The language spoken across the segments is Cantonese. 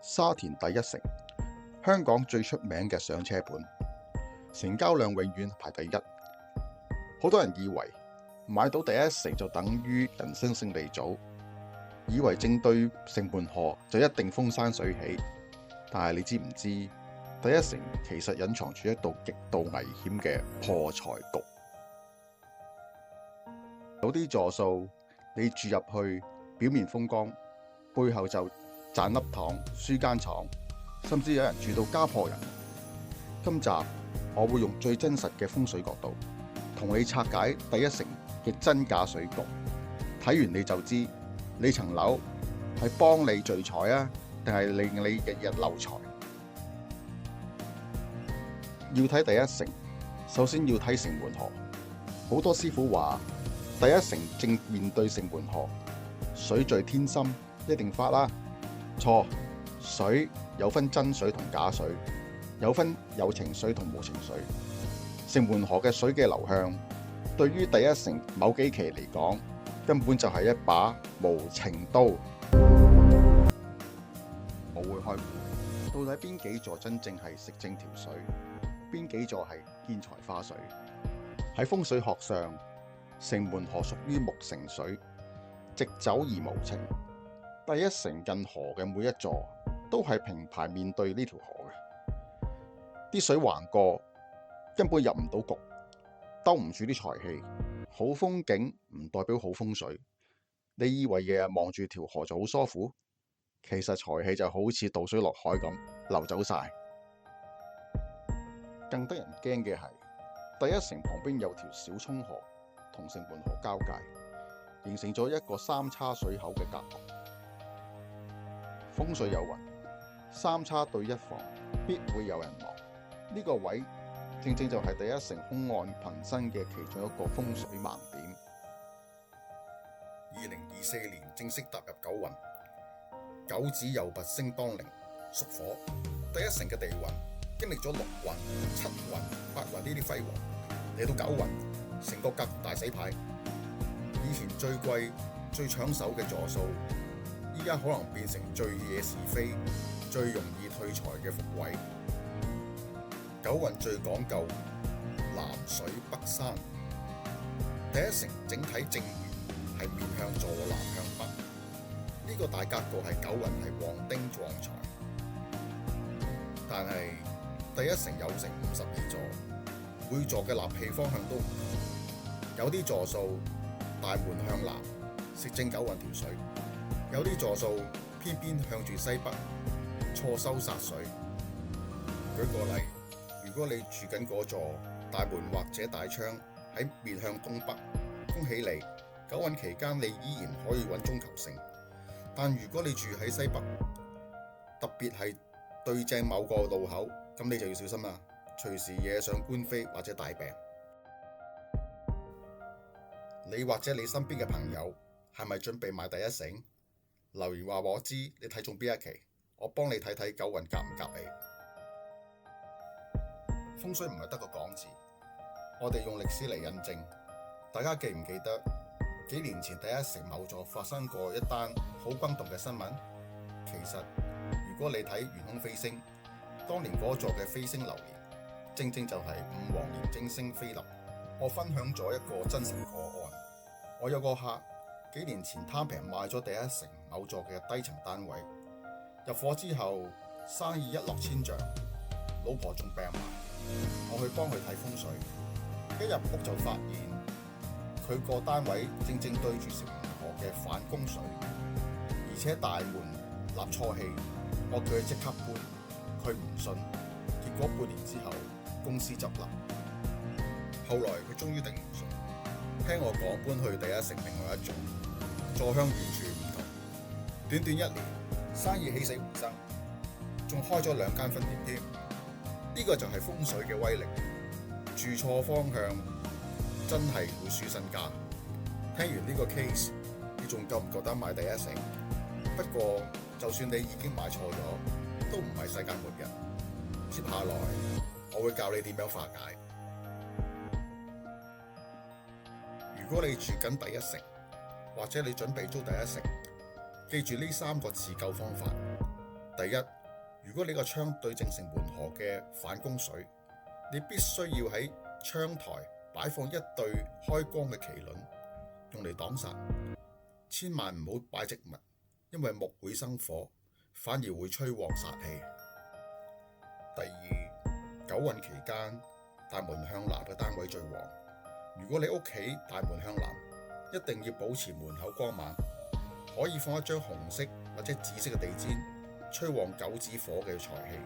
沙田第一城，香港最出名嘅上車盤，成交量永遠排第一。好多人以為買到第一城就等於人生勝利組，以為正對城門河就一定風生水起。但係你知唔知，第一城其實隱藏住一道極度危險嘅破財局？有啲座數你住入去，表面風光，背後就賺粒糖、輸間廠，甚至有人住到家破人亡。今集我會用最真實嘅風水角度，同你拆解第一城嘅真假水局。睇完你就知，你層樓係幫你聚財啊，定係令你日日漏財？要睇第一城，首先要睇城門河。好多師傅話，第一城正面對城門河，水聚天心，一定發啦。錯，水有分真水同假水，有分有情水同無情水。城門河嘅水嘅流向，對於第一城某幾期嚟講，根本就係一把無情刀。我會開估，到底邊幾座真正係食正條水，邊幾座係見財化水？喺風水學上，城門河屬於木城水，直走而無情。第一城近河嘅每一座都係平排面對呢條河嘅，啲水橫過根本入唔到局，兜唔住啲財氣。好風景唔代表好風水。你以為日日望住條河就好舒服，其實財氣就好似倒水落海咁流走晒。更得人驚嘅係，第一城旁邊有條小涌河同城門河交界，形成咗一個三叉水口嘅格局。風水有云，三叉對一房，必會有人亡。呢個位正正就係第一城凶案頻生嘅其中一個風水盲點。2024年正式踏入九運，九子又拔星當令，屬火。第一城嘅地運經歷咗6運、7運、8運呢啲輝煌，嚟到9運，成個格局大洗牌。以前最貴、最搶手嘅座數，依家可能變成最惹是非、最容易退財嘅伏位。九運最講究南水北山，第一城整體正面係面向坐南向北，呢個大格局係九運係旺丁旺財。但係第一城有成52座，每座嘅納氣方向都唔同，有啲座數大門向南，食正九運條水。有啲座數偏偏向住西北，錯收煞水。舉個例，如果你住緊嗰座大門或者大窗喺面向東北，恭喜你，九運期間你依然可以穩中求勝。但如果你住喺西北，特別係對正某個路口，咁你就要小心啦，隨時惹上官非或者大病。你或者你身邊嘅朋友係咪準備買第一城？留言話我知你睇中邊一期，我幫你睇睇九運夾唔夾你。風水唔係得個講字，我哋用歷史嚟印證。大家記唔記得幾年前第一城某座發生過一單好轟動嘅新聞？其實如果你睇玄空飛星，當年嗰座嘅飛星流年，正正就係五黃廉貞星飛臨。我分享咗一個真實個案。我有個客幾年前貪平買咗第一城某座嘅低層單位，入伙之後生意一落千丈，老婆仲病埋。我去幫佢睇風水，一入屋就發現佢個單位正正對住城門河嘅反風水，而且大門立錯氣。我叫佢即刻搬，佢唔信，結果半年之後公司執笠。後來佢終於頂唔順，聽我講搬去第一城另外一座，座向完全唔同。短短1年，生意起死回生，仲開咗2間分店添。呢個就係風水嘅威力。住錯方向真係會輸身家。聽完呢個 case， 你仲夠唔夠膽買第一城？不過就算你已經買錯咗，都唔係世界末日。接下來我會教你點樣化解。如果你住緊第一城，或者你準備租第一城，記住呢3個自救方法。第一，如果你個窗對正城門河嘅反弓水，你必須要喺窗台擺放一對開光嘅麒麟，用嚟擋煞。千萬唔好擺植物，因為木會生火，反而會催旺煞氣。第二，九運期間大門向南嘅單位最旺。如果你屋企大門向南，一定要保持門口光猛，可以放一張紅色或者紫色嘅地氈，催旺九子火嘅財氣。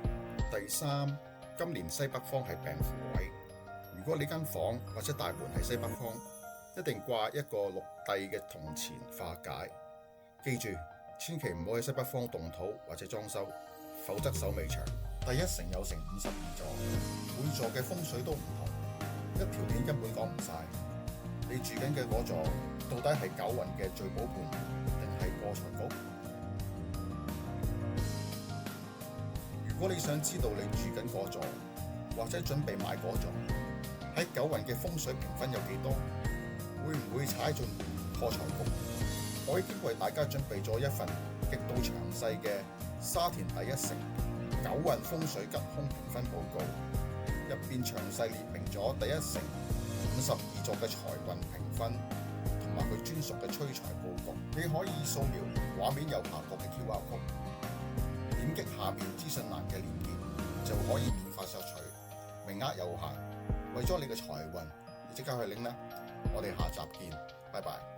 第三，今年西北方係病符位，如果你間房或者大門喺西北方，一定掛一個六帝嘅銅錢化解。記住，千祈唔好喺西北方動土或者裝修，否則手尾長。第一城有成52座，每座嘅風水都唔同，一條片根本講唔晒。你住緊嘅嗰座到底係九運嘅聚寶盆，定係破財局？如果你想知道你住緊嗰座，或者準備買嗰座，喺九運嘅風水評分有幾多，會唔會踩進破財局？我已經為大家準備咗一份極度詳細嘅沙田第一城九運風水吉凶評分報告，入邊詳細列明咗第一城52座嘅財運評分，同埋佢專屬嘅催財佈局。你可以掃描畫面右下角嘅 QR code，點擊下面資訊欄嘅連結，就可以免費索取，名額有限。為咗你嘅財運，你即刻去領啦！我哋下集見，拜拜。